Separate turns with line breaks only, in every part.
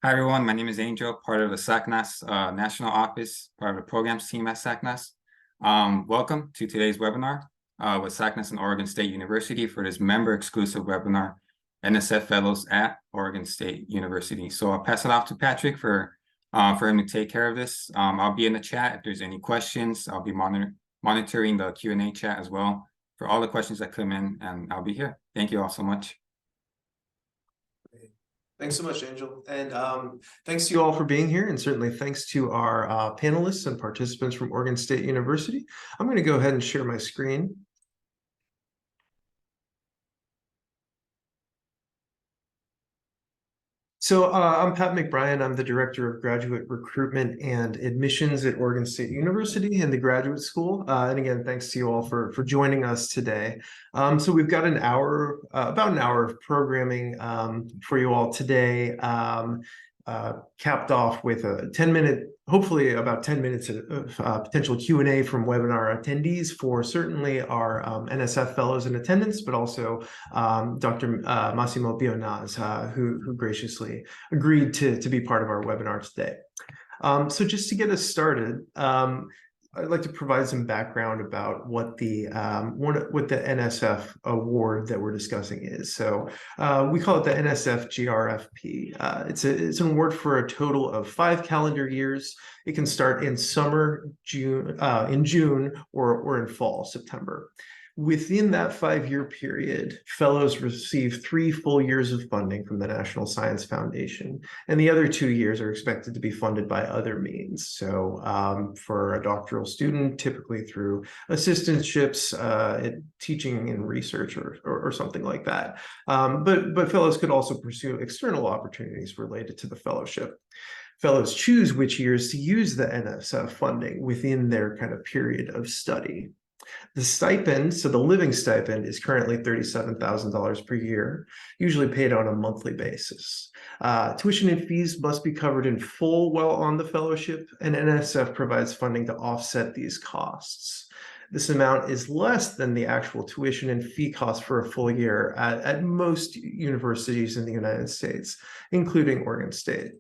Hi, everyone. My name is Angel, part of the SACNAS National Office, part of the programs team at SACNAS. Welcome to today's webinar with SACNAS and Oregon State University for this member-exclusive webinar, NSF Fellows at Oregon State University. So I'll pass it off to Patrick for him to take care of this. I'll be in the chat if there's any questions. I'll be monitoring the Q&A chat as well for all the questions that come in, and I'll be here. Thank you all so much.
Thanks so much, Angel. And thanks to you all for being here. And certainly thanks to our panelists and participants from Oregon State University. I'm going to go ahead and share my screen. So I'm Pat McBrien. I'm the Director of Graduate Recruitment and Admissions at Oregon State University in the Graduate School. And again, thanks to you all for joining us today. So we've got an hour, about an hour of programming for you all today, capped off with a 10-minute, hopefully about 10 minutes of potential Q&A from webinar attendees for certainly our NSF Fellows in attendance, but also Dr. Massimo Bionaz, who graciously agreed to be part of our webinar today. So just to get us started, I'd like to provide some background about what the NSF award that we're discussing is. So we call it the NSF GRFP. It's an award for a total of 5 calendar years. It can start in summer, in June, or in fall, September. Within that 5-year period, fellows receive 3 full years of funding from the National Science Foundation, and the other 2 years are expected to be funded by other means. So for a doctoral student, typically through assistantships, teaching and research or something like that. But fellows could also pursue external opportunities related to the fellowship. Fellows choose which years to use the NSF funding within their kind of period of study. The stipend, so the living stipend, is currently $37,000 per year, usually paid on a monthly basis. Tuition and fees must be covered in full while on the fellowship, and NSF provides funding to offset these costs. This amount is less than the actual tuition and fee cost for a full year at most universities in the United States, including Oregon State.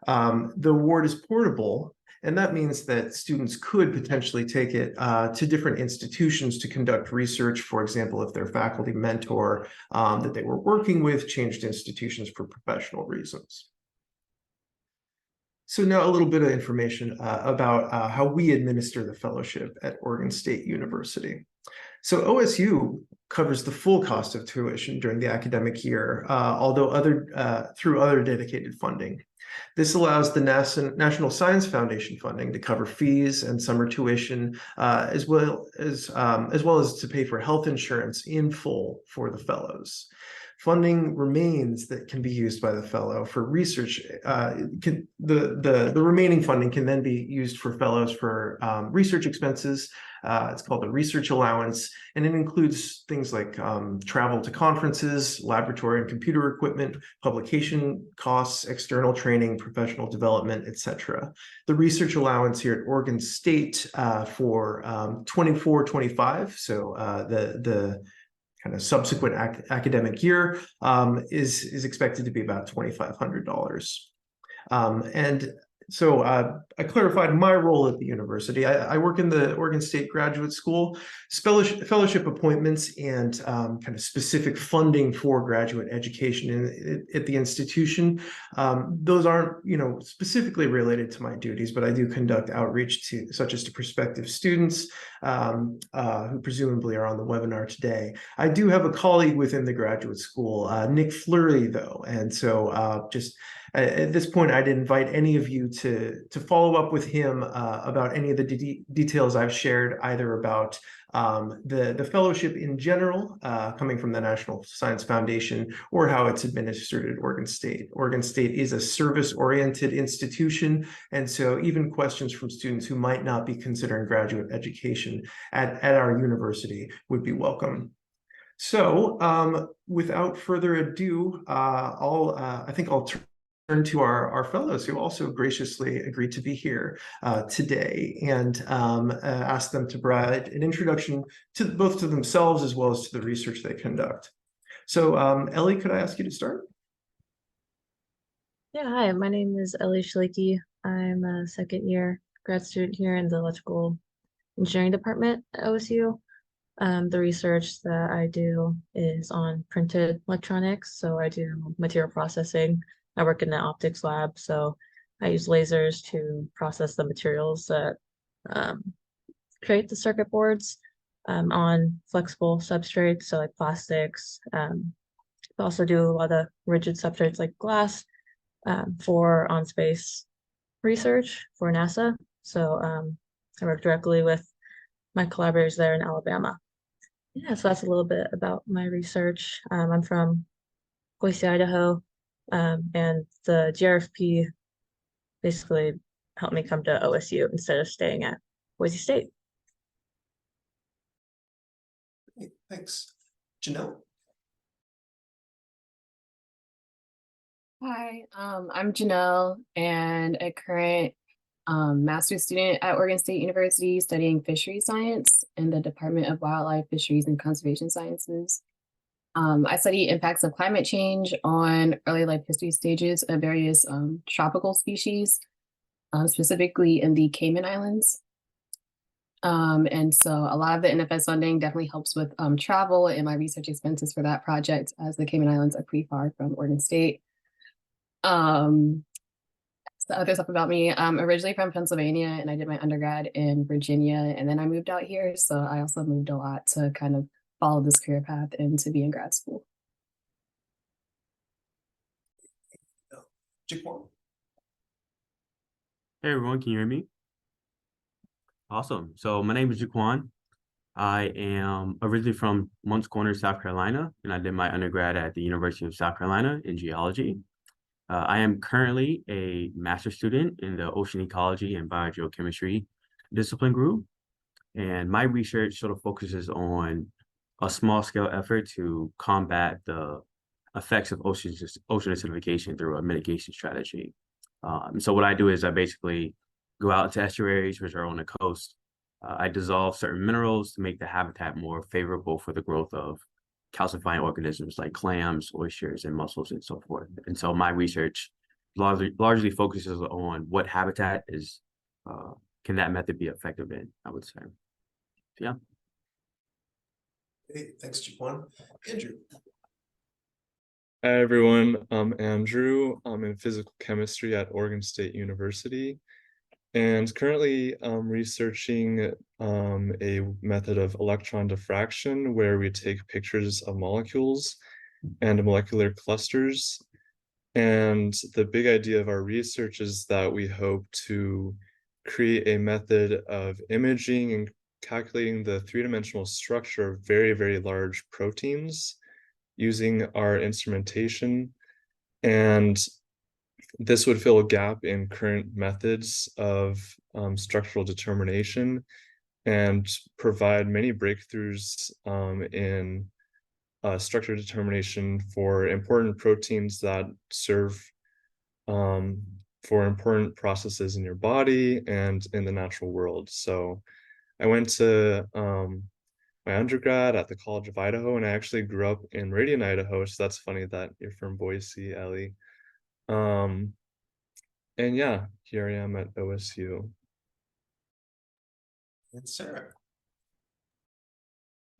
The award is portable, and that means that students could potentially take it to different institutions to conduct research. For example, if their faculty mentor that they were working with changed institutions for professional reasons. So now a little bit of information about how we administer the fellowship at Oregon State University. So OSU covers the full cost of tuition during the academic year, although through other dedicated funding. This allows the National Science Foundation funding to cover fees and summer tuition, as well as to pay for health insurance in full for the fellows. Funding remains that can be used by the fellow for research. The remaining funding can then be used for fellows for research expenses. It's called a research allowance, and it includes things like travel to conferences, laboratory and computer equipment, publication costs, external training, professional development, etc. The research allowance here at Oregon State for 24-25, so the kind of subsequent academic year is expected to be about $2,500. And so I clarified my role at the university. I work in the Oregon State Graduate School, fellowship appointments, and kind of specific funding for graduate education at the institution. Those aren't, specifically related to my duties, but I do conduct outreach such as to prospective students who presumably are on the webinar today. I do have a colleague within the graduate school, Nick Fleury, though, and so at this point, I'd invite any of you to follow up with him about any of the details I've shared, either about the fellowship in general, coming from the National Science Foundation, or how it's administered at Oregon State. Oregon State is a service-oriented institution, and so even questions from students who might not be considering graduate education at our university would be welcome. So without further ado, I think I'll turn to our fellows who also graciously agreed to be here today, and ask them to provide an introduction to both to themselves as well as to the research they conduct. So Ellie, could I ask you to start?
Yeah, hi, my name is Ellie Schlicky. I'm a second year grad student here in the electrical engineering department at OSU. The research that I do is on printed electronics. So I do material processing. I work in the optics lab, so I use lasers to process the materials that um, create the circuit boards on flexible substrates, so like plastics. I also do a lot of rigid substrates like glass for on-space research for NASA. So I work directly with my collaborators there in Alabama. Yeah, so that's a little bit about my research. I'm from Boise, Idaho, and the GRFP basically helped me come to OSU instead of staying at Boise State.
Great, thanks. Janelle?
Hi, I'm Janelle and a current master's student at Oregon State University studying fisheries science in the Department of Wildlife, Fisheries, and Conservation Sciences. I study impacts of climate change on early life history stages of various tropical species, specifically in the Cayman Islands. And so a lot of the NFS funding definitely helps with travel and my research expenses for that project, as the Cayman Islands are pretty far from Oregon State. The other stuff about me, I'm originally from Pennsylvania and I did my undergrad in Virginia, and then I moved out here. So I also moved a lot to kind of follow this career path and to be in grad school.
Jaquan?
Hey everyone, can you hear me? Awesome. So my name is Jaquan. I am originally from Moncks Corner, South Carolina, and I did my undergrad at the University of South Carolina in geology. I am currently a master's student in the ocean ecology and biogeochemistry discipline group. And my research sort of focuses on a small scale effort to combat the effects of ocean acidification through a mitigation strategy. So what I do is I basically go out to estuaries which are on the coast. I dissolve certain minerals to make the habitat more favorable for the growth of calcifying organisms like clams, oysters, and mussels, and so forth. And so my research largely focuses on what habitat is can that method be effective in, I would say. Yeah.
Hey, thanks, Jaquan. Andrew?
Hi everyone, I'm Andrew. I'm in physical chemistry at Oregon State University, and currently I'm researching a method of electron diffraction where we take pictures of molecules and molecular clusters. And the big idea of our research is that we hope to create a method of imaging and calculating the three-dimensional structure of very, very large proteins using our instrumentation. And this would fill a gap in current methods of structural determination and provide many breakthroughs in structure determination for important proteins that serve for important processes in your body and in the natural world. So I went to my undergrad at the College of Idaho, and I actually grew up in Meridian, Idaho. So that's funny that you're from Boise, Ellie. And yeah, here I am at OSU.
And Sarah?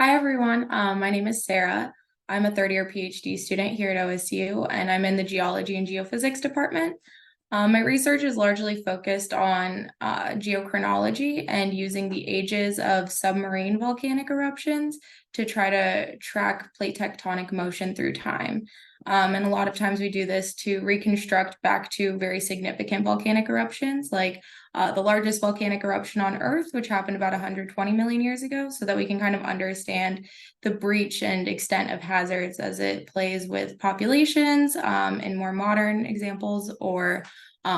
Hi, everyone. My name is Sarah. I'm a third-year PhD student here at OSU, and I'm in the Geology and Geophysics department. My research is largely focused on geochronology and using the ages of submarine volcanic eruptions to try to track plate tectonic motion through time. And a lot of times we do this to reconstruct back to very significant volcanic eruptions, like the largest volcanic eruption on Earth, which happened about 120 million years ago, so that we can kind of understand the breach and extent of hazards as it plays with populations in more modern examples, or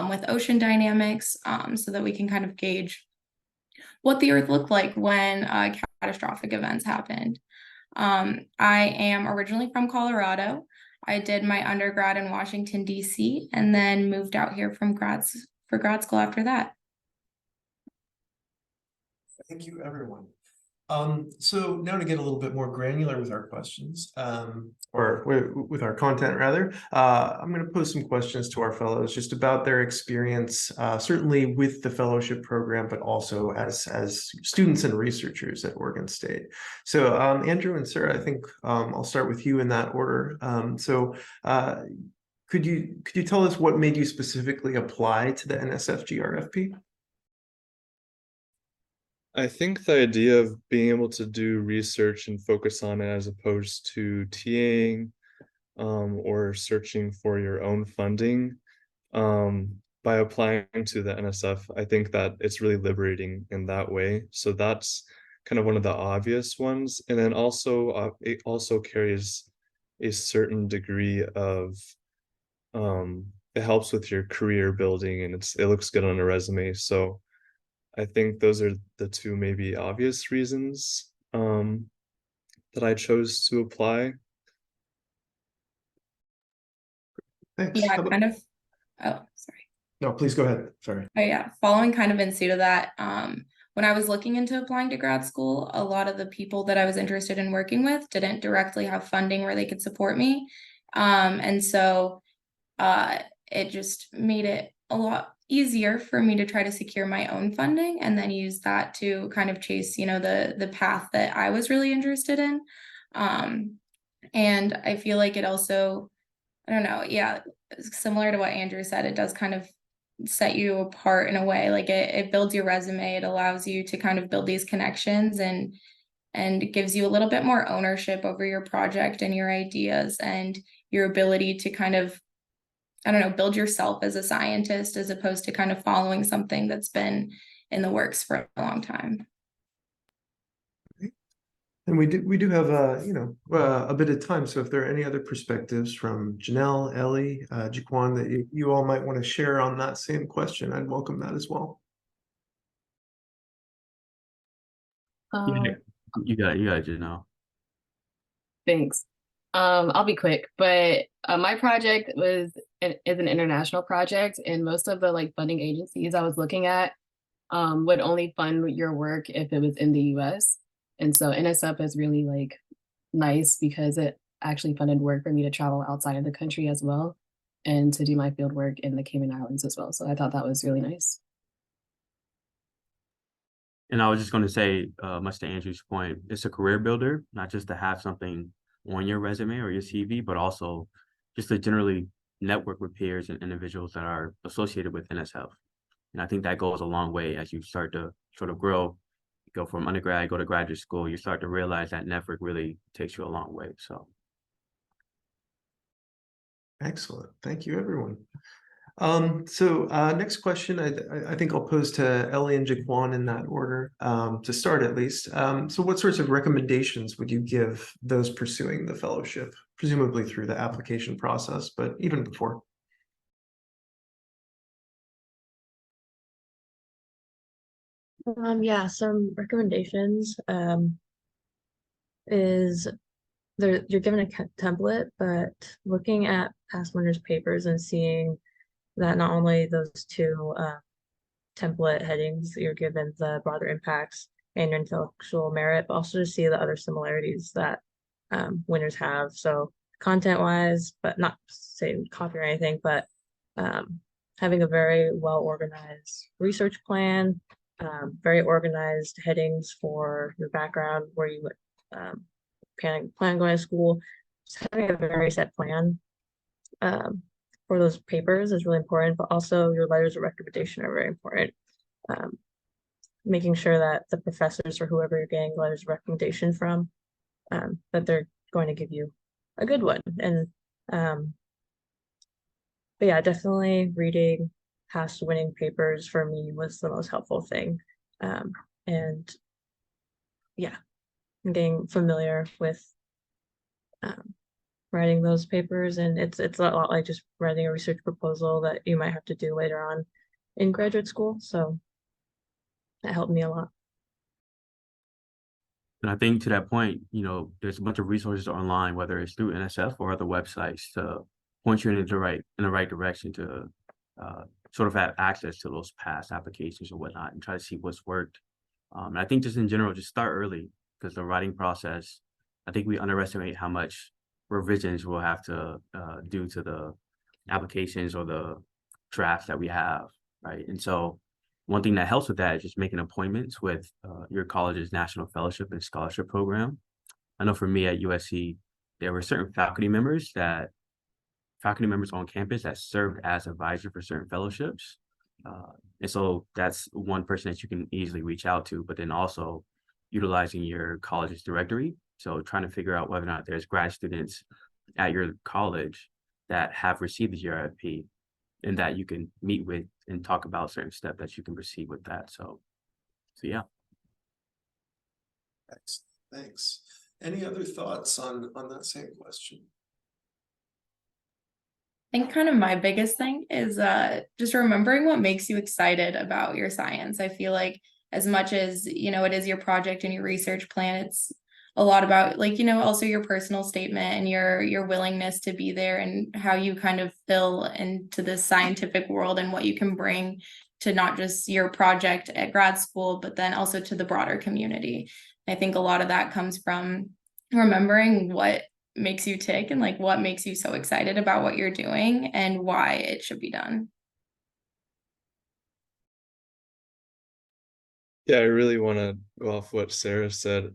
with ocean dynamics, so that we can kind of gauge what the Earth looked like when catastrophic events happened. I am originally from Colorado. I did my undergrad in Washington, D.C., and then moved out here for grad school after that.
Thank you, everyone. So now to get a little bit more granular with our questions, or with our content rather, I'm going to pose some questions to our fellows just about their experience, certainly with the fellowship program, but also as students and researchers at Oregon State. So Andrew and Sarah, I think I'll start with you in that order. Could you tell us what made you specifically apply to the NSF GRFP?
I think the idea of being able to do research and focus on it as opposed to TAing or searching for your own funding by applying to the NSF, I think that it's really liberating in that way. So that's kind of one of the obvious ones. And then also it also carries a certain degree of it helps with your career building and it looks good on a resume. So I think those are the two maybe obvious reasons that I chose to apply.
Thanks.
Yeah,
How about-
kind of. Oh, sorry.
No, please go ahead. Sorry.
Oh yeah, following kind of in suit of that, when I was looking into applying to grad school, a lot of the people that I was interested in working with didn't directly have funding where they could support me. And so it just made it a lot easier for me to try to secure my own funding and then use that to kind of chase, the path that I was really interested in. And I feel like it also, I don't know, yeah, similar to what Andrew said, it does kind of set you apart in a way. Like it builds your resume, it allows you to kind of build these connections and it gives you a little bit more ownership over your project and your ideas and your ability to kind of, I don't know, build yourself as a scientist as opposed to kind of following something that's been in the works for a long time.
And we do have a bit of time. So if there are any other perspectives from Janelle, Ellie, Jaquan that you all might want to share on that same question, I'd welcome that as well.
Yeah, you got it, Janelle.
Thanks. I'll be quick, but my project is an international project, and most of the funding agencies I was looking at would only fund your work if it was in the US. And so NSF is really nice because it actually funded work for me to travel outside of the country as well and to do my field work in the Cayman Islands as well. So I thought that was really nice.
And I was just going to say, much to Andrew's point, it's a career builder, not just to have something on your resume or your CV, but also just to generally network with peers and individuals that are associated with NSF. And I think that goes a long way as you start to sort of grow, go from undergrad, go to graduate school, you start to realize that network really takes you a long way. So.
Excellent. Thank you, everyone. Next question, I think I'll pose to Ellie and Jaquan in that order, to start at least. So what sorts of recommendations would you give those pursuing the fellowship, presumably through the application process, but even before?
Yeah, some recommendations is you're given a template, but looking at past winners' papers and seeing that not only those two template headings you're given the broader impacts and your intellectual merit, but also to see the other similarities that winners have. So content-wise, but not say copy or anything, but having a very well-organized research plan, very organized headings for your background, where you plan on going to school, just having a very set plan for those papers is really important, but also your letters of recommendation are very important. Making sure that the professors or whoever you're getting letters of recommendation from, that they're going to give you a good one. And but yeah, definitely reading past winning papers for me was the most helpful thing. And yeah, getting familiar with writing those papers, and it's a lot like just writing a research proposal that you might have to do later on in graduate school. So that helped me a lot.
And I think to that point, there's a bunch of resources online, whether it's through NSF or other websites, to point you in the right direction to sort of have access to those past applications or whatnot and try to see what's worked. And I think just in general, just start early. because the writing process, I think we underestimate how much revisions we'll have to do to the applications or the drafts that we have, right? And so one thing that helps with that is just making appointments with your college's National Fellowship and Scholarship Program. I know for me at USC, there were certain faculty members on campus that served as advisor for certain fellowships. And so that's one person that you can easily reach out to, but then also utilizing your college's directory. So trying to figure out whether or not there's grad students at your college that have received the GRFP and that you can meet with and talk about certain steps that you can proceed with that. So yeah.
Thanks. Any other thoughts on that same question?
I think kind of my biggest thing is just remembering what makes you excited about your science. I feel like as much as, it is your project and your research plan, it's a lot about also your personal statement and your willingness to be there and how you kind of fill into this scientific world and what you can bring to not just your project at grad school, but then also to the broader community. I think a lot of that comes from remembering what makes you tick and what makes you so excited about what you're doing and why it should be done.
Yeah, I really want to go off what Sarah said.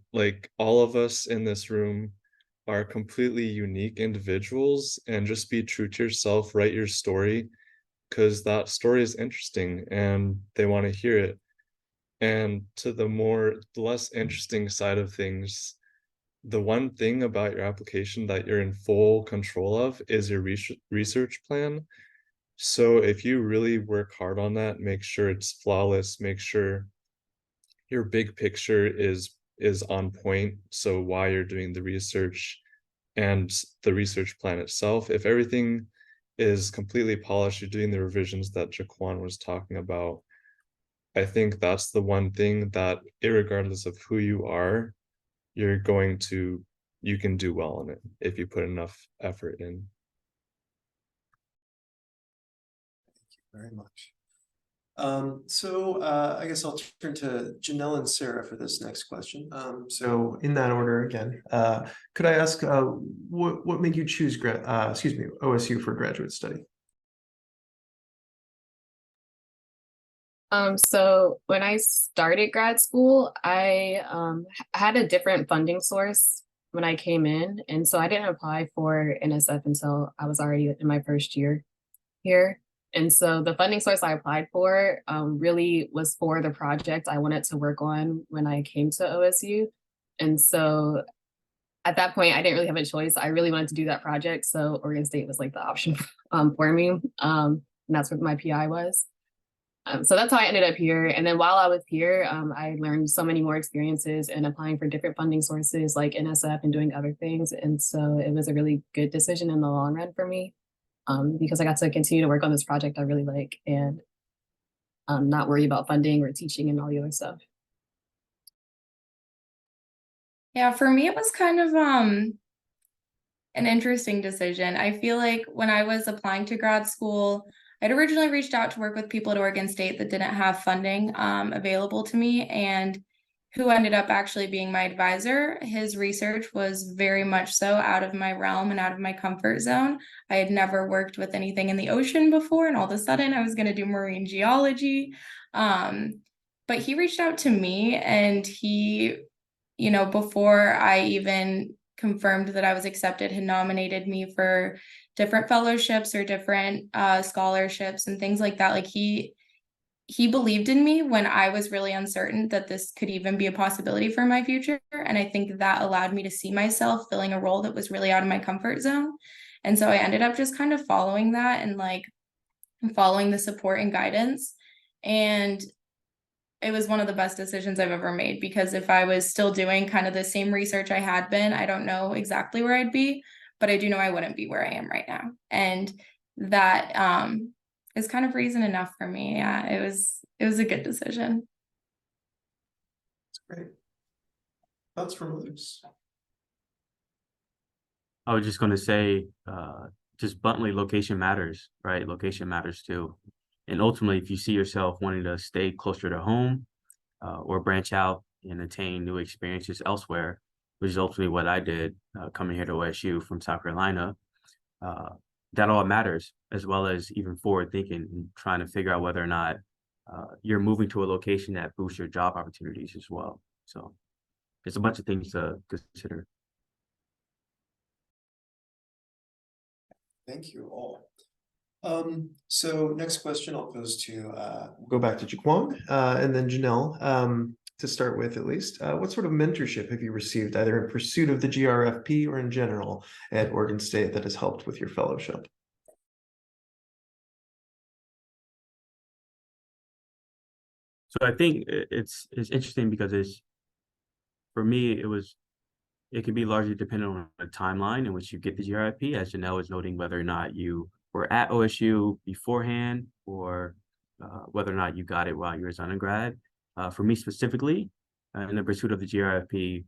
All of us in this room are completely unique individuals, and just be true to yourself, write your story, because that story is interesting and they want to hear it. And to the less interesting side of things, the one thing about your application that you're in full control of is your research plan. So if you really work hard on that, make sure it's flawless, make sure your big picture is on point. So why you're doing the research and the research plan itself, if everything is completely polished, you're doing the revisions that Jaquan was talking about, I think that's the one thing that, irregardless of who you are, you can do well on it if you put enough effort in.
Thank you very much. I guess I'll turn to Janelle and Sarah for this next question. So in that order again, could I ask what made you choose OSU for graduate study?
So when I started grad school, I had a different funding source when I came in. And so I didn't apply for NSF until I was already in my first year here. And so the funding source I applied for really was for the project I wanted to work on when I came to OSU. And so at that point, I didn't really have a choice. I really wanted to do that project. So Oregon State was the option for me. And that's what my PI was. So that's how I ended up here. And then while I was here, I learned so many more experiences in applying for different funding sources like NSF and doing other things. And so it was a really good decision in the long run for me because I got to continue to work on this project I really like and not worry about funding or teaching and all the other stuff.
Yeah, for me, it was kind of an interesting decision. I feel like when I was applying to grad school, I'd originally reached out to work with people at Oregon State that didn't have funding available to me, and who ended up actually being my advisor. His research was very much so out of my realm and out of my comfort zone. I had never worked with anything in the ocean before, and all of a sudden I was going to do marine geology. But he reached out to me, and he, before I even confirmed that I was accepted, had nominated me for different fellowships or different scholarships and things like that. He believed in me when I was really uncertain that this could even be a possibility for my future. And I think that allowed me to see myself filling a role that was really out of my comfort zone. And so I ended up just kind of following that and following the support and guidance. And it was one of the best decisions I've ever made, because if I was still doing kind of the same research I had been, I don't know exactly where I'd be, but I do know I wouldn't be where I am right now. And that is kind of reason enough for me. Yeah, it was a good decision.
That's great. Thoughts from others?
I was just going to say, just bluntly, location matters, right? Location matters too. And ultimately, if you see yourself wanting to stay closer to home or branch out and attain new experiences elsewhere, which is ultimately what I did coming here to OSU from South Carolina. That all matters, as well as even forward thinking and trying to figure out whether or not you're moving to a location that boosts your job opportunities as well. So it's a bunch of things to consider.
Thank you all. So next question I'll pose to we'll go back to Jaquan and then Janelle. To start with, at least, what sort of mentorship have you received, either in pursuit of the GRFP or in general at Oregon State, that has helped with your fellowship?
So I think it's interesting because for me, it could be largely dependent on the timeline in which you get the GRFP, as Janelle was noting, whether or not you were at OSU beforehand or whether or not you got it while you were an undergrad. For me specifically, in the pursuit of the GRFP,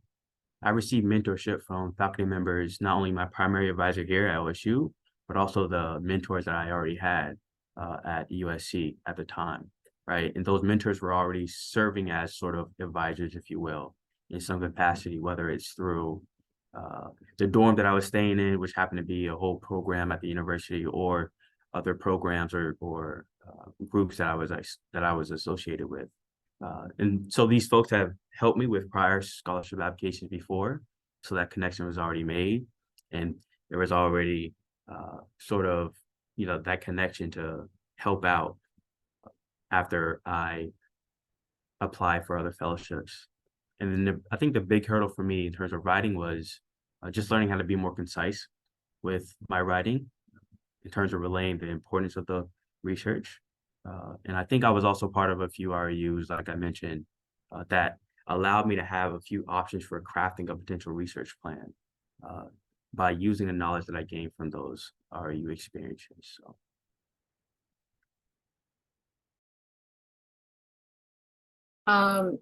I received mentorship from faculty members, not only my primary advisor here at OSU, but also the mentors that I already had at USC at the time, right? And those mentors were already serving as sort of advisors, if you will, in some capacity, whether it's through the dorm that I was staying in, which happened to be a whole program at the university, or other programs or groups that I was associated with. And so these folks have helped me with prior scholarship applications before, so that connection was already made, and there was already sort of, that connection to help out after I applied for other fellowships. And then I think the big hurdle for me in terms of writing was just learning how to be more concise with my writing in terms of relaying the importance of the research. And I think I was also part of a few REUs, like I mentioned, that allowed me to have a few options for crafting a potential research plan by using the knowledge that I gained from those REU experiences.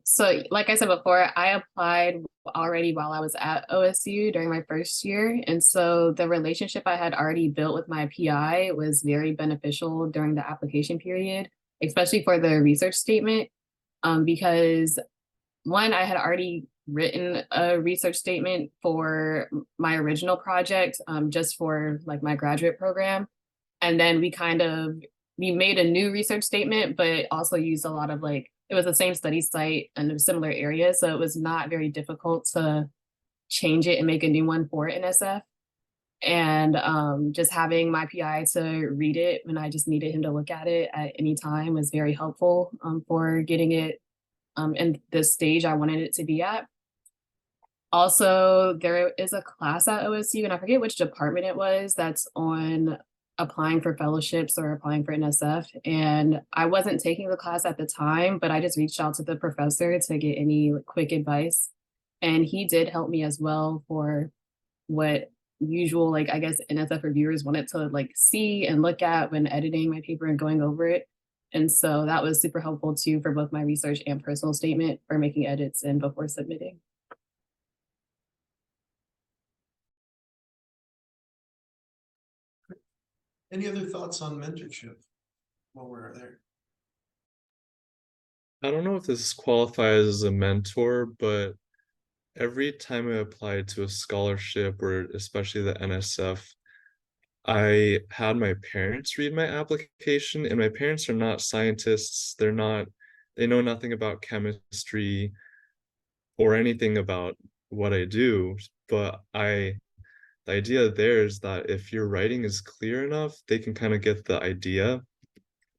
So like I said before, I applied already while I was at OSU during my first year. And so the relationship I had already built with my PI was very beneficial during the application period, especially for the research statement, because one, I had already written a research statement for my original project, just for like my graduate program. And then we made a new research statement, but also used a lot of it was the same study site and a similar area. So it was not very difficult to change it and make a new one for NSF. And just having my PI to read it when I just needed him to look at it at any time was very helpful for getting it in the stage I wanted it to be at. Also, there is a class at OSU, and I forget which department it was, that's on applying for fellowships or applying for NSF. And I wasn't taking the class at the time, but I just reached out to the professor to get any quick advice. And he did help me as well for what usual, I guess, NSF reviewers wanted to see and look at when editing my paper and going over it. And so that was super helpful too for both my research and personal statement for making edits and before submitting.
Any other thoughts on mentorship while we're there?
I don't know if this qualifies as a mentor, but every time I applied to a scholarship, or especially the NSF, I had my parents read my application, and my parents are not scientists. They know nothing about chemistry or anything about what I do, but the idea there is that if your writing is clear enough, they can kind of get the idea.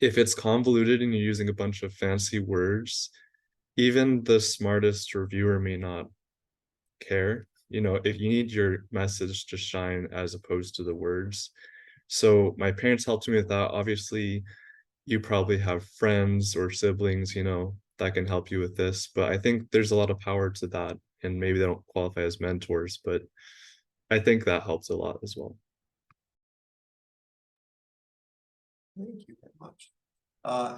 If it's convoluted and you're using a bunch of fancy words, even the smartest reviewer may not care. If you need your message to shine as opposed to the words. So my parents helped me with that. Obviously, you probably have friends or siblings, that can help you with this. But I think there's a lot of power to that. And maybe they don't qualify as mentors, but I think that helps a lot as well.
Thank you very much.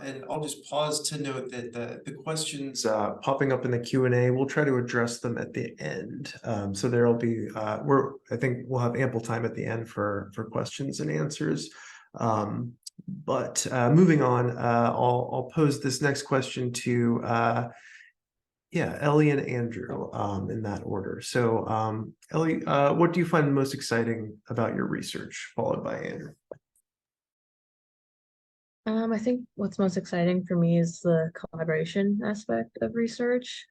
And I'll just pause to note that the questions popping up in the Q&A, we'll try to address them at the end. So there'll be, I think we'll have ample time at the end for questions and answers. But moving on, I'll pose this next question to Yeah, Ellie and Andrew, in that order. So, Ellie, what do you find most exciting about your research, followed by Andrew?
I think what's most exciting for me is the collaboration aspect of research.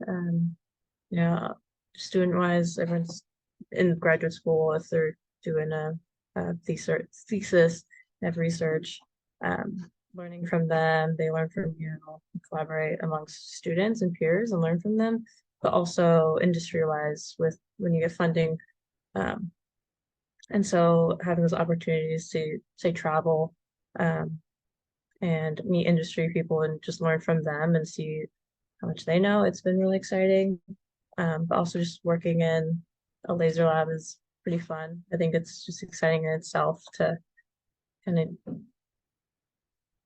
Yeah, student-wise, everyone's in graduate school if they're doing a thesis, have research, learning from them, they learn from you, collaborate amongst students and peers and learn from them, but also industry-wise with when you get funding. And so having those opportunities to say travel, and meet industry people and just learn from them and see how much they know. It's been really exciting. But also just working in a laser lab is pretty fun. I think it's just exciting in itself to kind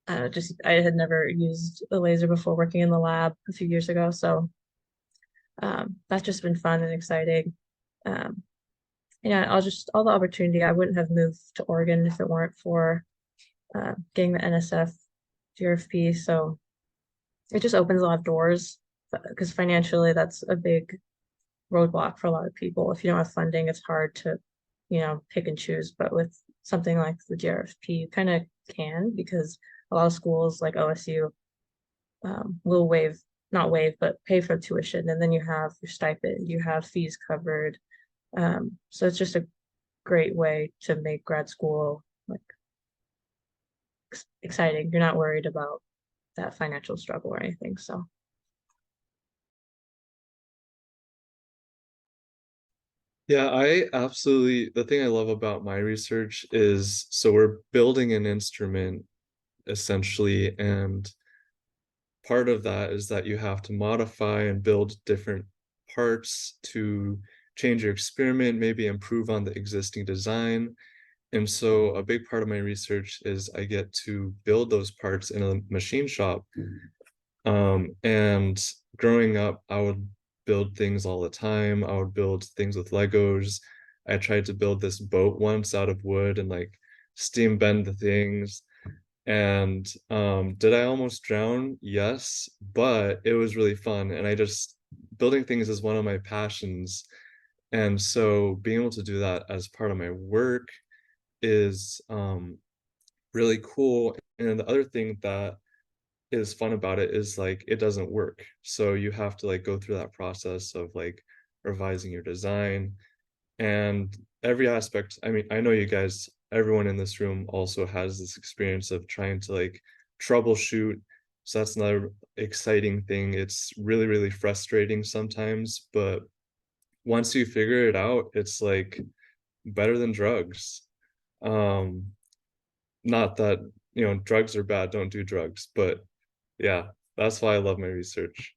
of just I had never used a laser before working in the lab a few years ago. So that's just been fun and exciting. Yeah, all the opportunity. I wouldn't have moved to Oregon if it weren't for getting the NSF GRFP. So it just opens a lot of doors because financially that's a big roadblock for a lot of people. If you don't have funding, it's hard to, pick and choose. But with something like the GRFP, you kind of can because a lot of schools like OSU will not waive, but pay for tuition. And then you have your stipend, you have fees covered. So it's just a great way to make grad school like exciting. You're not worried about that financial struggle or anything. So
Yeah, the thing I love about my research is, so we're building an instrument essentially, and part of that is that you have to modify and build different parts to change your experiment, maybe improve on the existing design. And so a big part of my research is I get to build those parts in a machine shop. And growing up, I would build things all the time. I would build things with Legos. I tried to build this boat once out of wood and like steam bend the things. And did I almost drown? Yes, but it was really fun. And building things is one of my passions. And so being able to do that as part of my work is really cool. And the other thing that is fun about it is like it doesn't work. So you have to like go through that process of like revising your design and every aspect. I mean, I know you guys, everyone in this room also has this experience of trying to like troubleshoot. So that's another exciting thing. It's really, really frustrating sometimes, but once you figure it out, it's like better than drugs. Um, Not that, drugs are bad, don't do drugs, but yeah, that's why I love my research.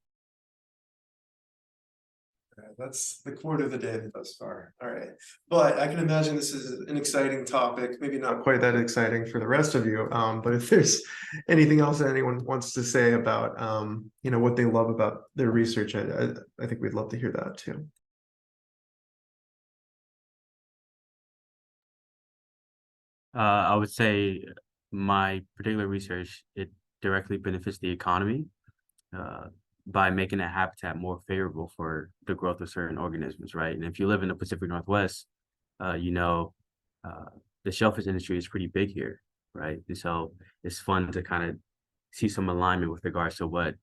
That's the quote of the day thus far. All right. But I can imagine this is an exciting topic, maybe not quite that exciting for the rest of you. But if there's anything else that anyone wants to say about, what they love about their research, I think we'd love to hear that too.
I would say my particular research, it directly benefits the economy by making a habitat more favorable for the growth of certain organisms, right? And if you live in the Pacific Northwest, you know, the shellfish industry is pretty big here, right? And so it's fun to kind of see some alignment with regards to what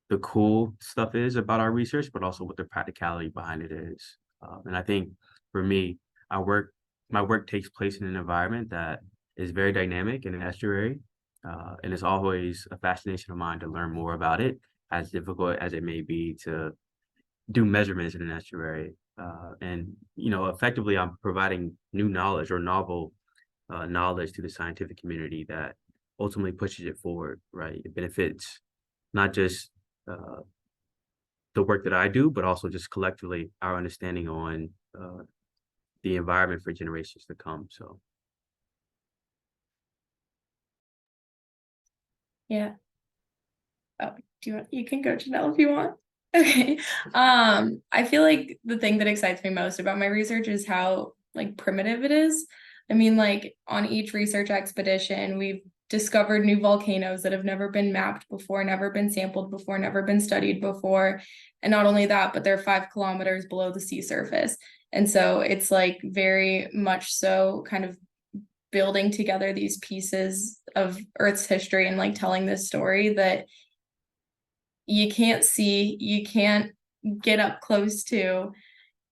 the cool stuff is about our research, but also what the practicality behind it is. And I think for me, my work takes place in an environment that is very dynamic in an estuary. And it's always a fascination of mine to learn more about it, as difficult as it may be to do measurements in an estuary. And, effectively, I'm providing new knowledge or novel knowledge to the scientific community that ultimately pushes it forward, right? It benefits not just the work that I do, but also just collectively our understanding on the environment for generations to come. So.
Yeah. Oh, you can go, Janelle, if you want. Okay. I feel like the thing that excites me most about my research is how like primitive it is. I mean, like on each research expedition, we've discovered new volcanoes that have never been mapped before, never been sampled before, never been studied before. And not only that, but they're 5 kilometers below the sea surface. And so it's like very much so kind of building together these pieces of Earth's history and like telling this story that you can't see, you can't get up close to,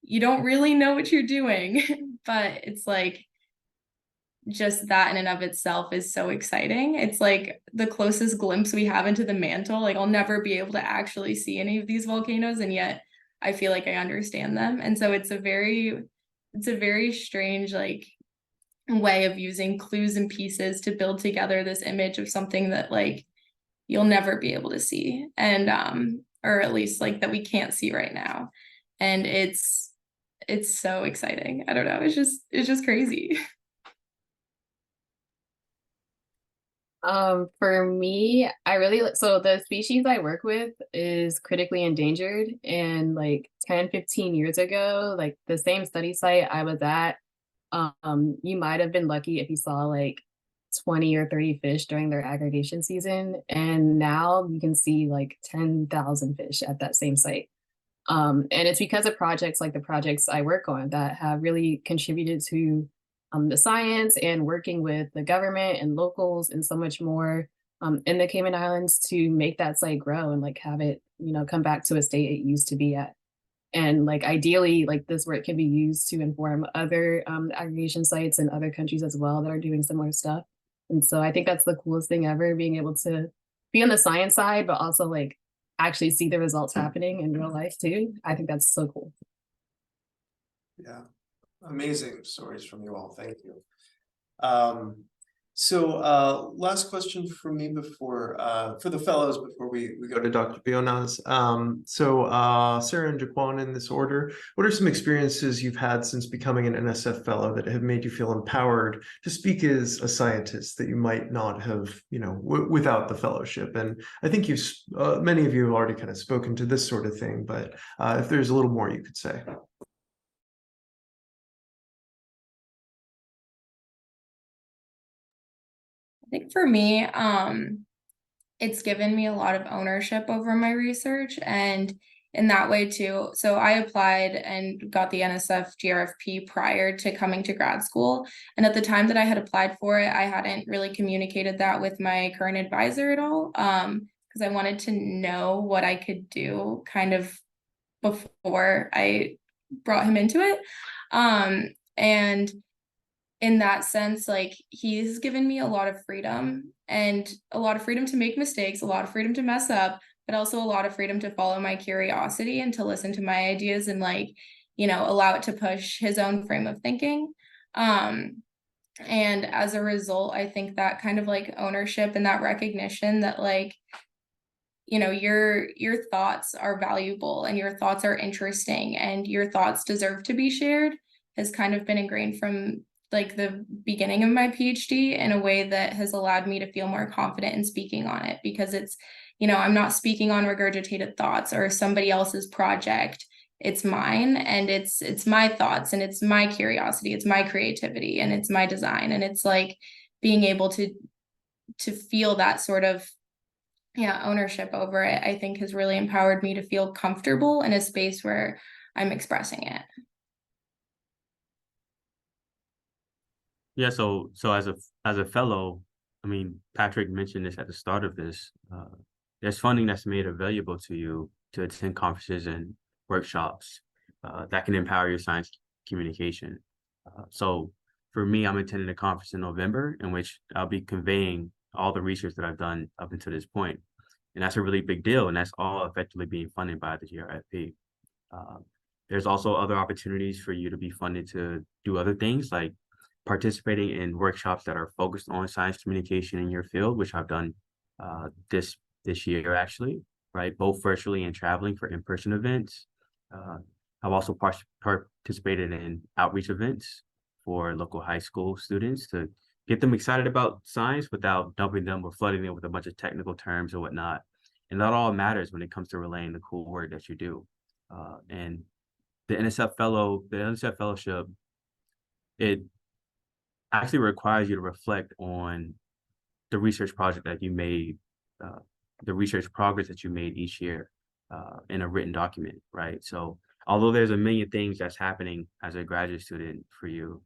you don't really know what you're doing, but it's like just that in and of itself is so exciting. It's like the closest glimpse we have into the mantle. Like I'll never be able to actually see any of these volcanoes, and yet I feel like I understand them. And so it's a very strange like way of using clues and pieces to build together this image of something that like you'll never be able to see, and or at least like that we can't see right now. And it's so exciting. I don't know, it's just crazy.
For me, I really so the species I work with is critically endangered, and like 10-15 years ago, like the same study site I was at, you might have been lucky if you saw like 20 or 30 fish during their aggregation season, and now you can see like 10,000 fish at that same site. And it's because of projects like the projects I work on that have really contributed to the science and working with the government and locals and so much more in the Cayman Islands to make that site grow and like have it, you know, come back to a state it used to be at. And like ideally, like this work can be used to inform other aggregation sites in other countries as well that are doing similar stuff. And so I think that's the coolest thing ever, being able to be on the science side, but also like actually see the results happening in real life too. I think that's so cool.
Yeah, amazing stories from you all. Thank you. Last question for me before for the fellows before we go to Dr. Bionaz. Sarah and Jaquan, in this order, what are some experiences you've had since becoming an NSF fellow that have made you feel empowered to speak as a scientist that you might not have, you know, without the fellowship? And I think many of you have already kind of spoken to this sort of thing, but if there's a little more you could say.
I think for me, it's given me a lot of ownership over my research, and in that way too. So I applied and got the NSF GRFP prior to coming to grad school. And at the time that I had applied for it, I hadn't really communicated that with my current advisor at all, because I wanted to know what I could do kind of before I brought him into it. And in that sense, like he's given me a lot of freedom, and a lot of freedom to make mistakes, a lot of freedom to mess up, but also a lot of freedom to follow my curiosity and to listen to my ideas and like, you know, allow it to push his own frame of thinking. And as a result, I think that kind of like ownership and that recognition that like, you know, your thoughts are valuable and your thoughts are interesting and your thoughts deserve to be shared has kind of been ingrained from like the beginning of my PhD in a way that has allowed me to feel more confident in speaking on it, because it's, you know, I'm not speaking on regurgitated thoughts or somebody else's project. It's mine, and it's my thoughts, and it's my curiosity, it's my creativity, and it's my design. And it's like being able to feel that sort of ownership over it, I think has really empowered me to feel comfortable in a space where I'm expressing it.
Yeah, so as a fellow, I mean, Patrick mentioned this at the start of this. There's funding that's made available to you to attend conferences and workshops that can empower your science communication. So for me, I'm attending a conference in November in which I'll be conveying all the research that I've done up until this point. And that's a really big deal, and that's all effectively being funded by the GRFP. There's also other opportunities for you to be funded to do other things, like participating in workshops that are focused on science communication in your field, which I've done this year actually, right? Both virtually and traveling for in-person events. I've also participated in outreach events for local high school students to get them excited about science without dumping them or flooding them with a bunch of technical terms or whatnot. And that all matters when it comes to relaying the cool work that you do. And the NSF Fellowship, it actually requires you to reflect on the research project that you made, the research progress that you made each year in a written document, right? So although there's a million things that's happening as a graduate student for you,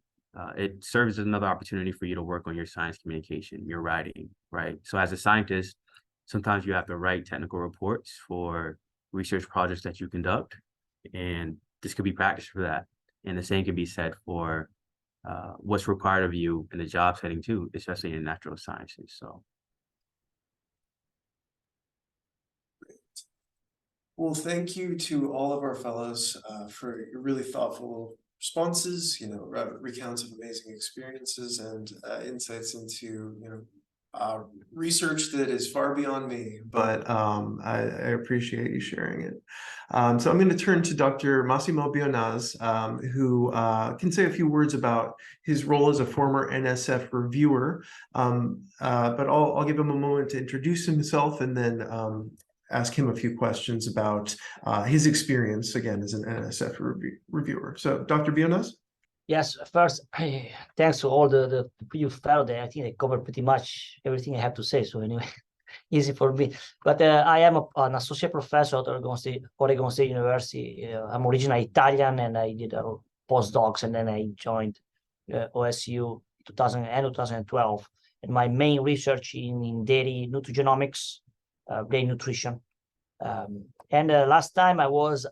it serves as another opportunity for you to work on your science communication, your writing, right? So as a scientist, sometimes you have to write technical reports for research projects that you conduct, and this could be practice for that. And the same can be said for what's required of you in the job setting too, especially in natural sciences. So.
Well, thank you to all of our fellows for your really thoughtful responses, recounts of amazing experiences and insights into, research that is far beyond me, but I appreciate you sharing it. So I'm going to turn to Dr. Massimo Bionaz, who can say a few words about his role as a former NSF reviewer, but I'll give him a moment to introduce himself and then ask him a few questions about his experience, again, as an NSF reviewer. So, Dr. Bionaz?
Yes, first, thanks to all the previous fellow there. I think I covered pretty much everything I have to say. So anyway, easy for me. But I am an associate professor at Oregon State University. I'm originally Italian, and I did postdocs, and then I joined OSU 2012. And my main research in dairy nutrigenomics, dairy nutrition. And last time I was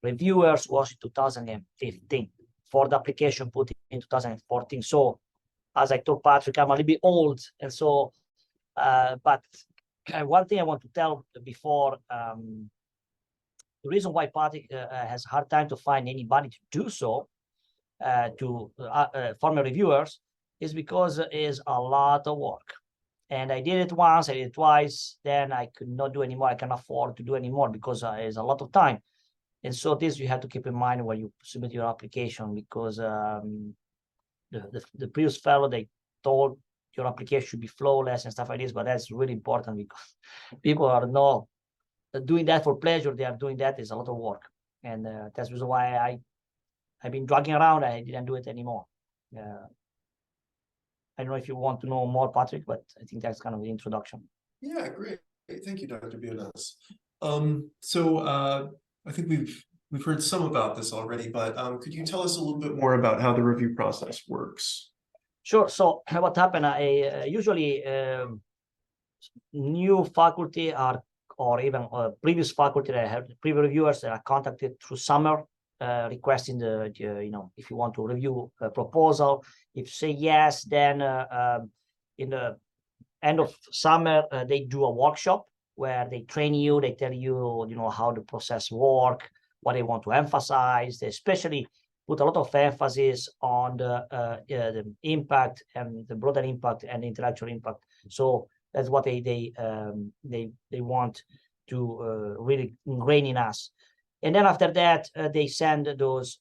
reviewers was in 2015 for the application put in 2014. So as I told Patrick, I'm a little bit old. And so, but one thing I want to tell before, the reason why Patrick has a hard time to find anybody to do so, to former reviewers, is because it is a lot of work. And I did it once, I did it twice, then I could not do anymore. I can afford to do anymore because it's a lot of time. And so this you have to keep in mind when you submit your application, because the previous fellow, they told your application should be flawless and stuff like this, but that's really important because people are not doing that for pleasure. They are doing that is a lot of work. And that's the reason why I've been dragging around. I didn't do it anymore. I don't know if you want to know more, Patrick, but I think that's kind of the introduction.
Yeah, great. Thank you, Dr. Bionaz. I think we've heard some about this already, but could you tell us a little bit more about how the review process works?
Sure. So what happened? I usually new faculty or even previous faculty that I have previous reviewers that are contacted through summer. Requesting if you want to review a proposal. If you say yes, then in the end of summer, they do a workshop where they train you, they tell you, how the process work, what they want to emphasize. They especially put a lot of emphasis on the impact and the broader impact and the intellectual impact. So that's what they want to really ingrain in us. And then after that, they send those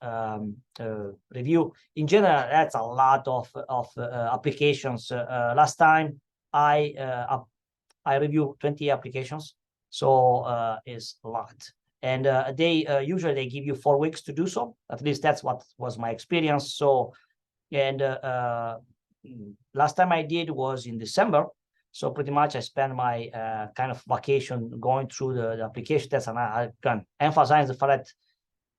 review. In general, that's a lot of applications. Last time, I reviewed 20 applications, so it's a lot. And they usually they give you 4 weeks to do so. At least that's what was my experience. So, and last time I did was in December. So pretty much I spent my kind of vacation going through the application tests, and I can emphasize the fact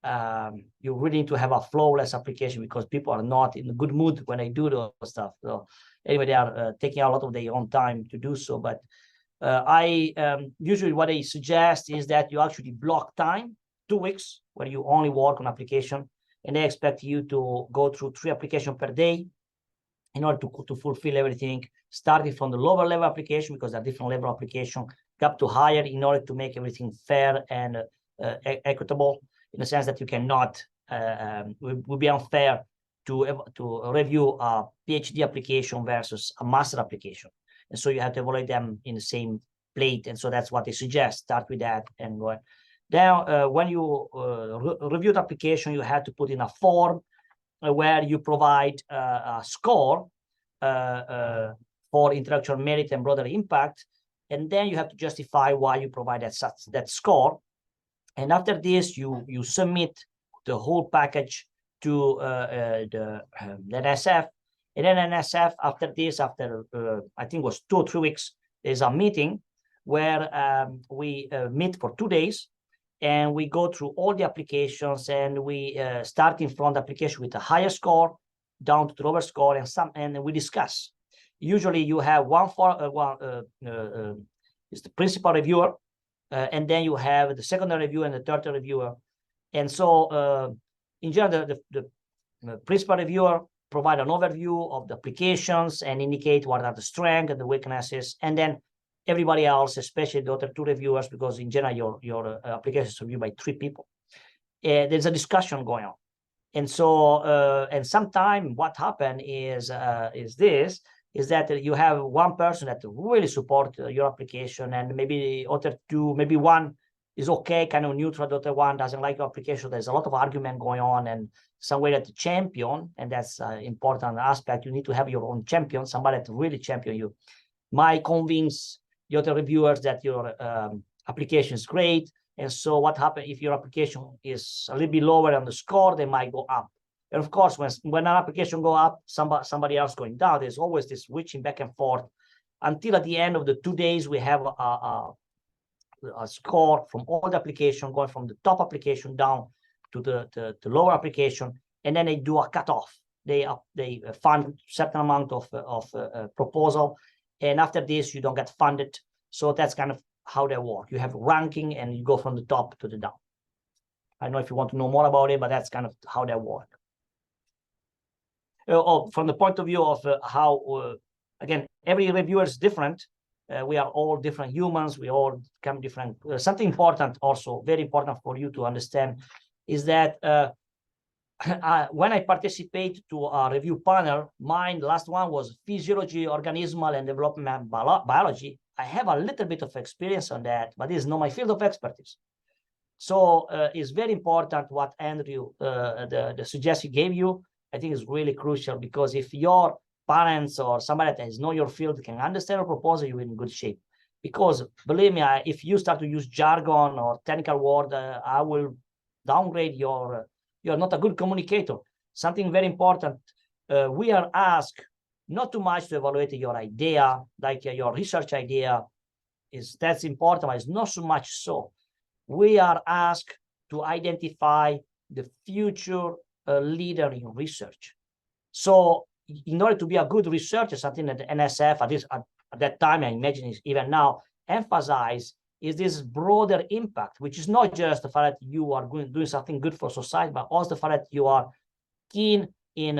that you really need to have a flawless application because people are not in a good mood when they do those stuff. So anyway, they are taking a lot of their own time to do so. But I usually what I suggest is that you actually block time, 2 weeks, where you only work on application, and they expect you to go through 3 applications per day in order to fulfill everything, starting from the lower level application, because there are different level application, up to higher, in order to make everything fair and equitable, in the sense that you cannot, would be unfair to review a PhD application versus a master application. And so you have to evaluate them in the same plate. And so that's what they suggest, start with that and go. Now, when you review the application, you have to put in a form where you provide a score for intellectual merit and broader impact, and then you have to justify why you provide that score. And after this, you submit the whole package to the NSF, And then NSF, after this, after I think it was 2 or 3 weeks, there's a meeting where we meet for 2 days, and we go through all the applications, and we start in front application with a higher score down to the lower score, and we discuss. Usually you have is the principal reviewer, and then you have the secondary reviewer and the third reviewer. And so in general, the principal reviewer provide an overview of the applications and indicate what are the strengths and the weaknesses, and then everybody else, especially the other 2 reviewers, because in general your application is reviewed by 3 people. There's a discussion going on, and so and sometimes what happened is that you have one person that really support your application, and maybe other 2, maybe one is okay, kind of neutral, the other one doesn't like your application. There's a lot of argument going on, and some way that the champion, and that's an important aspect, you need to have your own champion, somebody that really champion you, might convince the other reviewers that your application is great. And so what happens if your application is a little bit lower on the score, they might go up. And of course, when an application go up, somebody else going down, there's always this switching back and forth until at the end of the 2 days, we have a score from all the application, going from the top application down to the lower application, and then they do a cutoff. They fund certain amount of proposal, and after this, you don't get funded. So that's kind of how they work. You have ranking, and you go from the top to the down. I don't know if you want to know more about it, but that's kind of how they work. From the point of view of how, again, every reviewer is different. We are all different humans. We all come different. Something important also, very important for you to understand, is that when I participate to a review panel, mine last one was physiology, organismal, and development biology. I have a little bit of experience on that, but this is not my field of expertise. So it's very important what Andrew, the suggestion gave you. I think is really crucial, because if your parents or somebody that has know your field can understand a proposal, you're in good shape. Because believe me, if you start to use jargon or technical word, I will downgrade you're not a good communicator. Something very important, we are asked not too much to evaluate your idea, like your research idea, that's important, but it's not so much so. We are asked to identify the future leader in research. So in order to be a good researcher, something that the NSF, at that time, I imagine is even now, emphasize is this broader impact, which is not just the fact that you are doing something good for society, but also the fact that you are keen in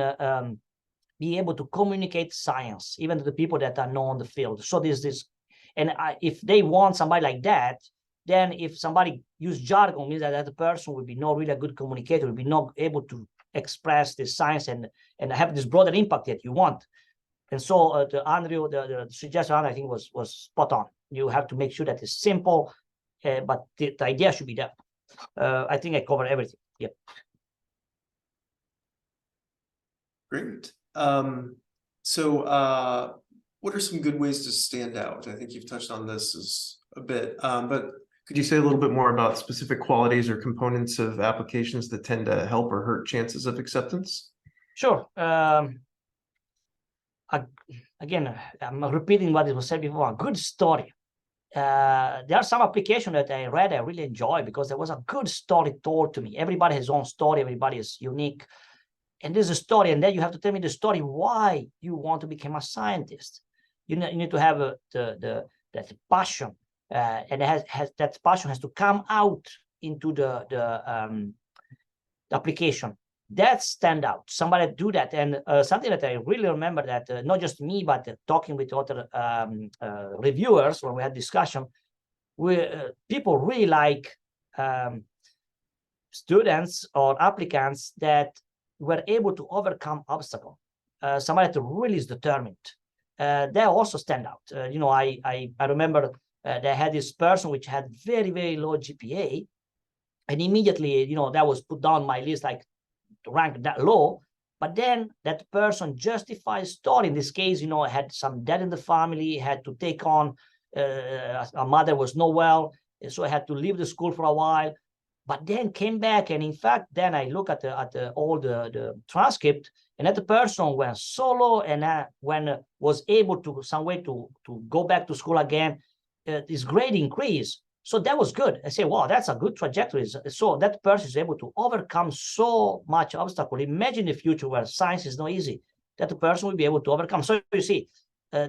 being able to communicate science, even to the people that are not on the field. So and if they want somebody like that, then if somebody use jargon, means that the person will be not really a good communicator, will be not able to express this science and have this broader impact that you want. And so Andrew, the suggestion I think was spot on. You have to make sure that it's simple, but the idea should be there. I think I covered everything. Yep.
Great. What are some good ways to stand out? I think you've touched on this a bit, but could you say a little bit more about specific qualities or components of applications that tend to help or hurt chances of acceptance?
Sure. Again, I'm repeating what was said before, a good story. There are some applications that I read, I really enjoy because there was a good story told to me. Everybody has his own story, everybody is unique. And there's a story, and then you have to tell me the story why you want to become a scientist. You need to have that passion, and that passion has to come out into the application. That stand out. Somebody do that, and something that I really remember that not just me, but talking with other reviewers when we had discussion, people really like students or applicants that were able to overcome obstacles. Somebody that really is determined. They also stand out. I remember they had this person which had very, very low GPA, and immediately, that was put down my list, like rank that low. But then that person justifies story. In this case, had some debt in the family, had to take on, a mother was not well, so I had to leave the school for a while. but then came back, and in fact, then I look at all the transcript, and that person went solo, and when was able to some way to go back to school again, his grade increased. So that was good. I say, wow, that's a good trajectory. So that person is able to overcome so much obstacle. Imagine the future where science is not easy, that the person will be able to overcome. So you see,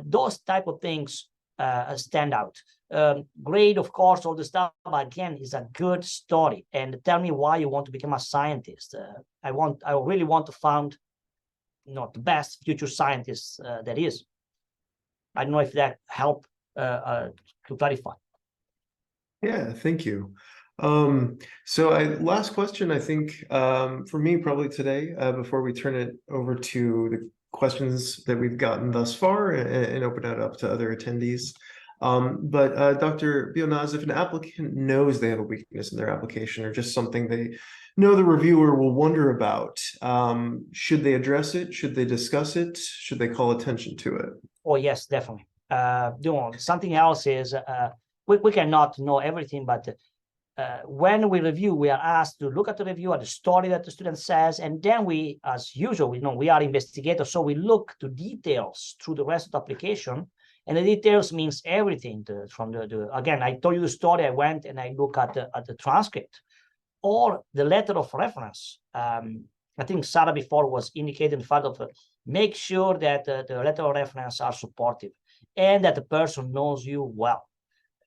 those type of things stand out. Grade, of course, all the stuff, but again, is a good story. And tell me why you want to become a scientist. I really want to found, the best future scientist that is. I don't know if that helped to clarify.
Yeah, thank you. Last question, I think, for me probably today, before we turn it over to the questions that we've gotten thus far and open it up to other attendees. Dr. Bionaz, if an applicant knows they have a weakness in their application or just something they know the reviewer will wonder about, should they address it? Should they discuss it? Should they call attention to it?
Oh, yes, definitely. Something else is we cannot know everything, but when we review, we are asked to look at the review, at the story that the student says, and then we, as usual, we are investigators, so we look to details through the rest of the application, and the details means everything. Again, I told you the story. I went and I look at the transcript or the letter of reference. I think Sarah before was indicating the fact of make sure that the letter of reference are supportive and that the person knows you well.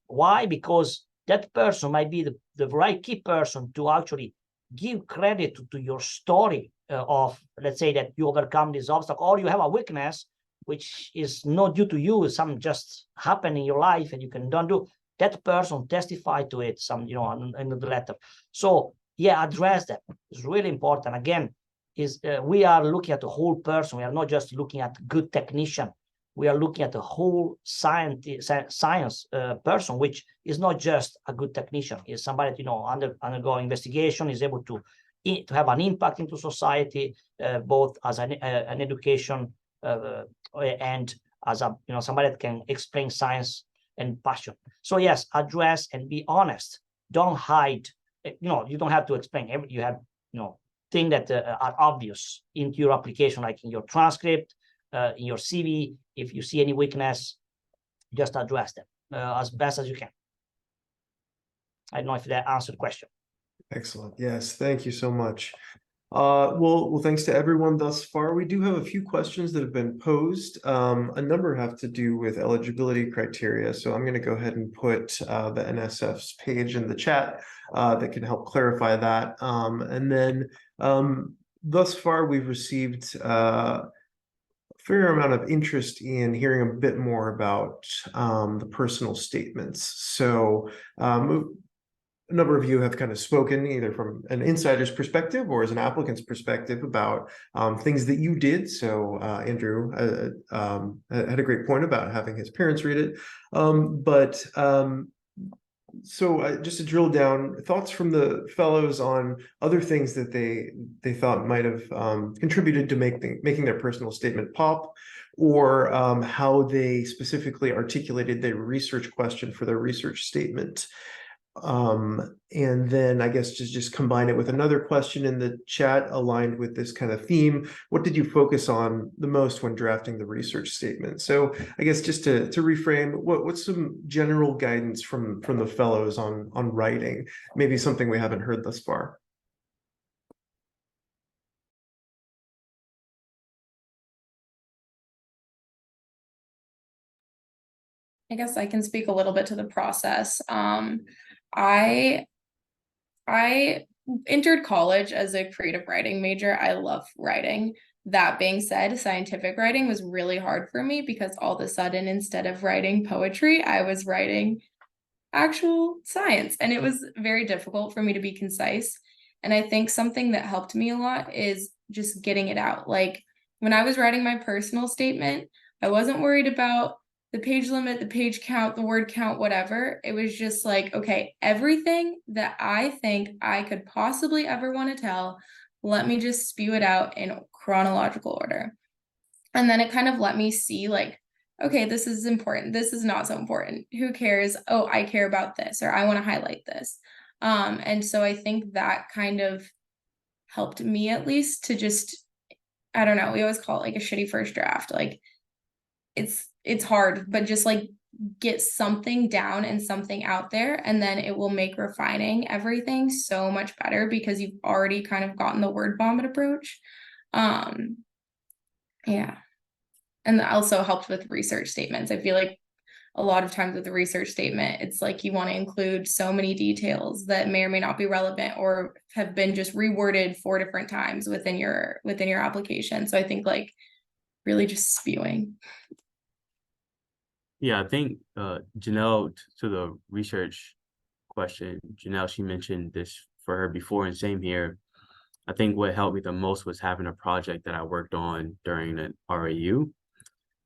Why? Because that person might be the right key person to actually give credit to your story of, let's say, that you overcome this obstacle, or you have a weakness which is not due to you, some just happen in your life and you don't do. That person testify to it, in the letter. So yeah, address that. It's really important. Again, we are looking at the whole person. We are not just looking at good technician. We are looking at the whole science person, which is not just a good technician. Is somebody undergo investigation, is able to have an impact into society, both as an education and as somebody that can explain science and passion. So yes, address and be honest. Don't hide. You don't have to explain. You have things that are obvious into your application, like in your transcript, in your CV. If you see any weakness, just address them as best as you can. I don't know if that answered the question.
Excellent. Yes, thank you so much. Well, thanks to everyone thus far. We do have a few questions that have been posed. A number have to do with eligibility criteria. So I'm going to go ahead and put the NSF's page in the chat that can help clarify that. And then thus far, we've received a fair amount of interest in hearing a bit more about the personal statements. So a number of you have kind of spoken either from an insider's perspective or as an applicant's perspective about things that you did. So Andrew had a great point about having his parents read it. So just to drill down, thoughts from the fellows on other things that they thought might have contributed to making their personal statement pop, or how they specifically articulated their research question for their research statement. And then I guess just combine it with another question in the chat aligned with this kind of theme. What did you focus on the most when drafting the research statement? So I guess just to reframe, what's some general guidance from the fellows on writing? Maybe something we haven't heard thus far.
I guess I can speak a little bit to the process. I entered college as a creative writing major. I love writing. That being said, scientific writing was really hard for me because all of a sudden, instead of writing poetry, I was writing actual science, and it was very difficult for me to be concise. And I think something that helped me a lot is just getting it out. Like when I was writing my personal statement, I wasn't worried about the page limit, the page count, the word count, whatever. It was just like, okay, everything that I think I could possibly ever want to tell, let me just spew it out in chronological order. And then it kind of let me see like, okay, this is important. This is not so important. Who cares? Oh, I care about this, or I want to highlight this. And so I think that kind of helped me at least to just, I don't know, we always call it like a shitty first draft. Like it's hard, but just like get something down and something out there, and then it will make refining everything so much better because you've already kind of gotten the word vomit approach. Yeah. And that also helped with research statements. I feel like a lot of times with the research statement, it's like you want to include so many details that may or may not be relevant or have been just reworded 4 different times within your application. So I think like really just spewing.
Yeah, I think Janelle, to the research question, Janelle, she mentioned this for her before, and same here. I think what helped me the most was having a project that I worked on during the RAU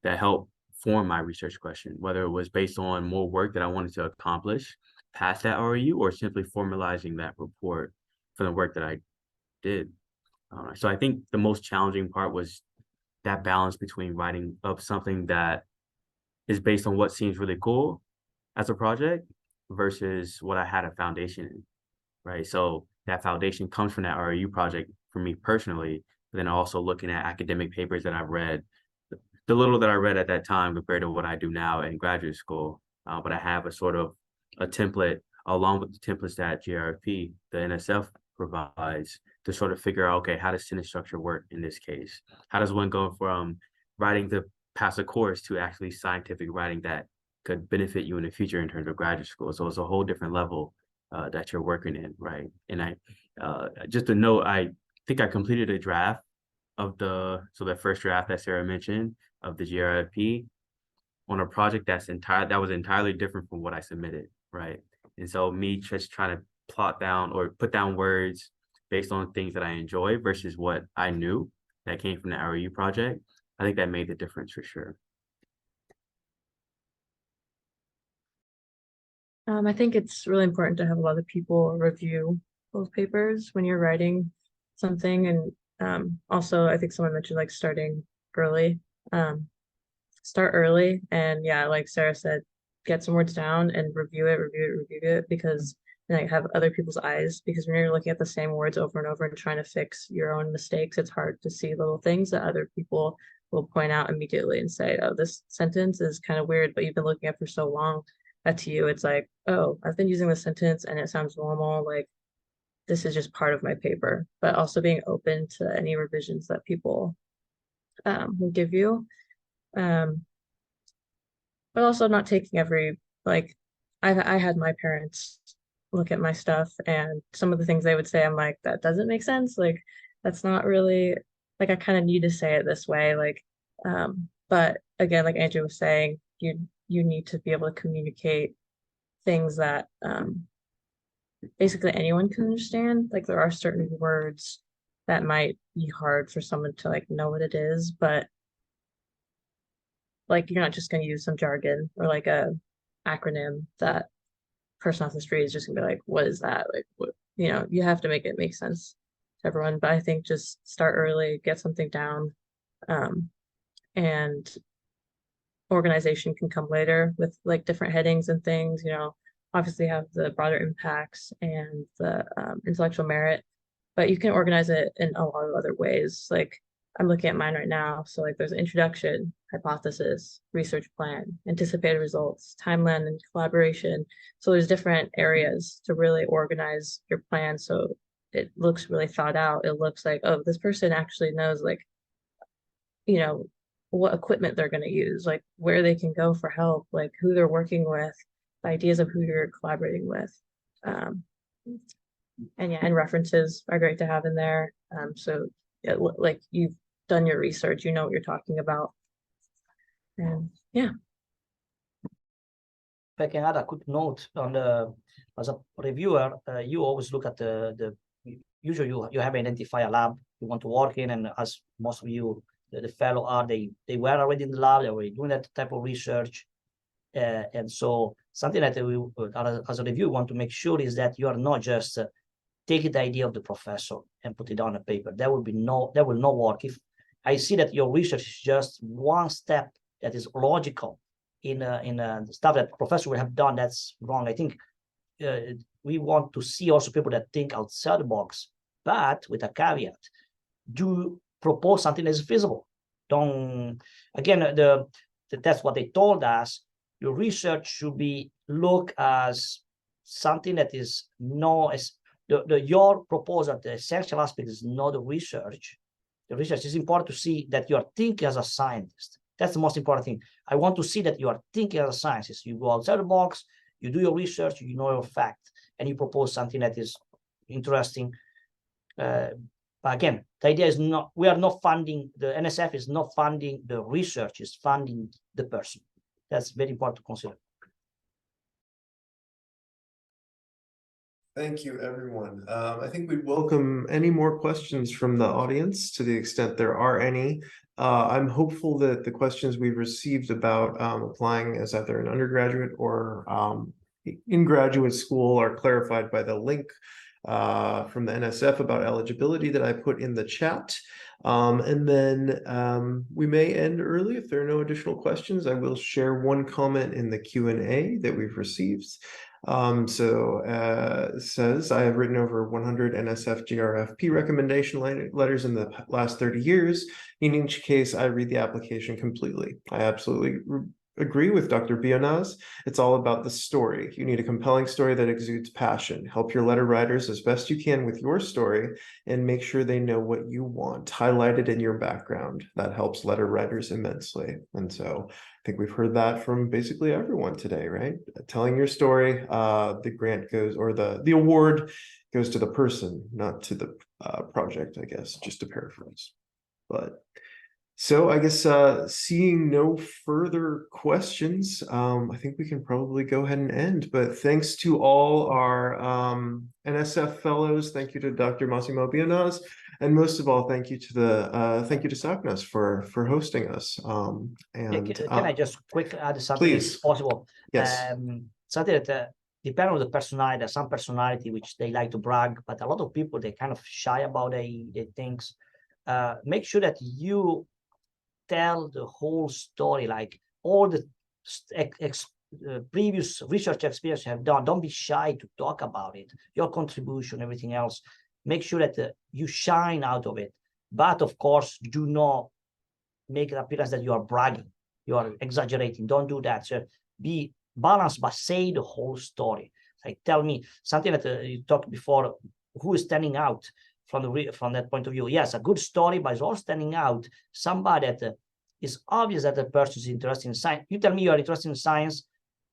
that helped form my research question, whether it was based on more work that I wanted to accomplish past that RAU or simply formalizing that report for the work that I did. So I think the most challenging part was that balance between writing up something that is based on what seems really cool as a project versus what I had a foundation in, right? So that foundation comes from that RAU project for me personally, but then also looking at academic papers that I've read, the little that I read at that time compared to what I do now in graduate school. But I have a sort of a template along with the templates that GRFP, the NSF provides to sort of figure out, okay, how does sentence structure work in this case? How does one go from writing to pass a course to actually scientific writing that could benefit you in the future in terms of graduate school? So it's a whole different level that you're working in, right? And just to note, I think I completed a draft of the first draft that Sarah mentioned of the GRFP on a project that was entirely different from what I submitted, right? And so me just trying to plot down or put down words based on things that I enjoy versus what I knew that came from the RAU project, I think that made the difference for sure.
I think it's really important to have a lot of people review those papers when you're writing something. And also, I think someone mentioned like starting early. Start early, and yeah, like Sarah said, get some words down and review it because like have other people's eyes, because when you're looking at the same words over and over and trying to fix your own mistakes, it's hard to see little things that other people will point out immediately and say, oh, this sentence is kind of weird, but you've been looking at it for so long that to you it's like, oh, I've been using this sentence and it sounds normal, like this is just part of my paper. But also being open to any revisions that people will give you. But also not taking every, like, I had my parents look at my stuff, and some of the things they would say, I'm like, that doesn't make sense. Like, that's not really, like, I kind of need to say it this way. Like, but again, like Andrew was saying, you need to be able to communicate things that basically anyone can understand. Like, there are certain words that might be hard for someone to like know what it is, but like you're not just going to use some jargon or like a acronym that person off the street is just gonna be like, what is that? Like, what, you have to make it make sense to everyone. But I think just start early, get something down, and organization can come later with like different headings and things. Obviously have the broader impacts and the intellectual merit, but you can organize it in a lot of other ways. Like I'm looking at mine right now. So like there's introduction, hypothesis, research plan, anticipated results, timeline and collaboration. So there's different areas to really organize your plan. So it looks really thought out. It looks like, oh, this person actually knows like, what equipment they're going to use, like where they can go for help, like who they're working with, ideas of who you're collaborating with. And references are great to have in there. So like you've done your research, you know what you're talking about. And yeah.
If I can add a quick note on as a reviewer, you always look at usually you have identified a lab you want to work in, and as most of you, the fellow are, they were already in the lab, they were doing that type of research. And so something that we, as a review, want to make sure is that you are not just taking the idea of the professor and put it on a paper. That will not work. If I see that your research is just one step that is logical in the stuff that the professor would have done, that's wrong. I think we want to see also people that think outside the box, but with a caveat: do propose something that is feasible. Don't, again, that's what they told us. The research should be looked as something that is no, as your proposal, the essential aspect is not the research. The research is important to see that you are thinking as a scientist. That's the most important thing. I want to see that you are thinking as a scientist. You go outside the box, you do your research, you know your fact, and you propose something that is interesting. But again, the idea is not, we are not funding, the NSF is not funding the research, it's funding the person. That's very important to consider.
Thank you, everyone. I think we'd welcome any more questions from the audience to the extent there are any. I'm hopeful that the questions we've received about applying as either an undergraduate or in graduate school are clarified by the link from the NSF about eligibility that I put in the chat. And then we may end early if there are no additional questions. I will share one comment in the Q&A that we've received. It says, I have written over 100 NSF GRFP recommendation letters in the last 30 years. In each case, I read the application completely. I absolutely agree with Dr. Bionaz. It's all about the story. You need a compelling story that exudes passion. Help your letter writers as best you can with your story and make sure they know what you want highlighted in your background. That helps letter writers immensely. And so I think we've heard that from basically everyone today, right? Telling your story, the grant goes, or the award goes to the person, not to the project, I guess, just to paraphrase. But so I guess seeing no further questions, I think we can probably go ahead and end. But thanks to all our NSF fellows. Thank you to Dr. Massimo Bionaz, and most of all, thank you to SACNAS for hosting us.
Can I just quickly add something,
please.
if possible?
Yes.
Something that depends on the personality. There's some personality which they like to brag, but a lot of people, they kind of shy about the things. Make sure that you tell the whole story, like all the previous research experience you have done. Don't be shy to talk about it, your contribution, everything else. Make sure that you shine out of it. But of course, do not make an appearance that you are bragging, you are exaggerating. Don't do that. So be balanced, but say the whole story. Like, tell me something that you talked before, who is standing out from that point of view. Yes, a good story, but it's all standing out. Somebody that is obvious that the person is interested in science. You tell me you are interested in science,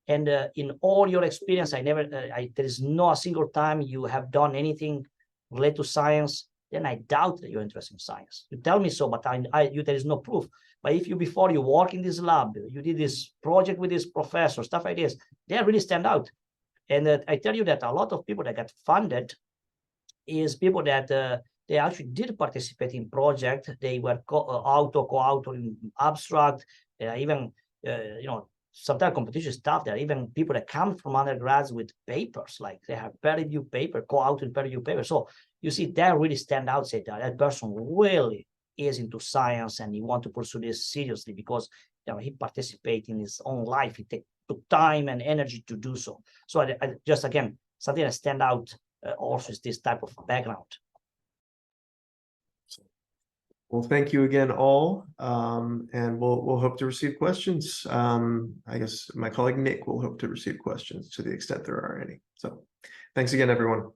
and in all your experience, there is no a single time you have done anything related to science. Then I doubt that you're interested in science. You tell me so, but there is no proof. But if before you work in this lab, you did this project with this professor, stuff like this, they really stand out. And I tell you that a lot of people that get funded is people that they actually did participate in project. They were co-author in abstract, even sometimes competition stuff. There are even people that come from undergrads with papers, like they have peer-reviewed paper, co-authored peer-reviewed paper. So you see, that really stand out. Say that person really is into science and he want to pursue this seriously because he participates in his own life. He took time and energy to do so. So I just, again, something that stand out also is this type of background.
Well, thank you again, all, and we'll hope to receive questions. I guess my colleague Nick will hope to receive questions to the extent there are any. So thanks again, everyone.